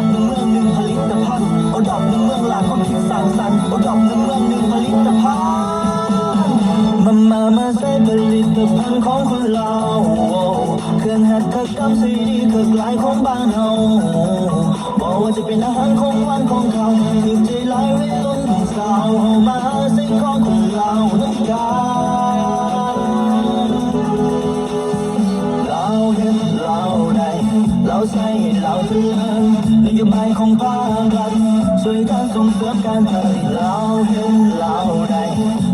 อกหนึ่งเมืองหนึ่งผลิตภัณฑ์โอดอกหนึ่งเมืองหลากความคิดสร้างสรรค์โอดอกหนึ่งเมืองหนึ่งผลิตภัณฑ์มาใช้ผลิตภัณฑ์ของคนเราเครื่องหัตถกรรมซีดีเครื่องลายของบ้านเฮาบอกว่าจะเป็นอาหารของหวานของเขาถึงใจลายไว้ล้นสาวมาใส่ของคนเราน้ำกัน เราเห็นเราได้เราใช้เราเตือนนโยบายของภาครัฐช่วยการส่งเสริมการผลิตเราเห็นเราได้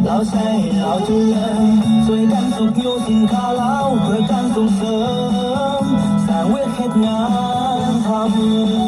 เราใช้เราเตือนช่วยกันส่งโยสินค้าเราเพื่อการส่งเสริมสร้างเวทงานทำ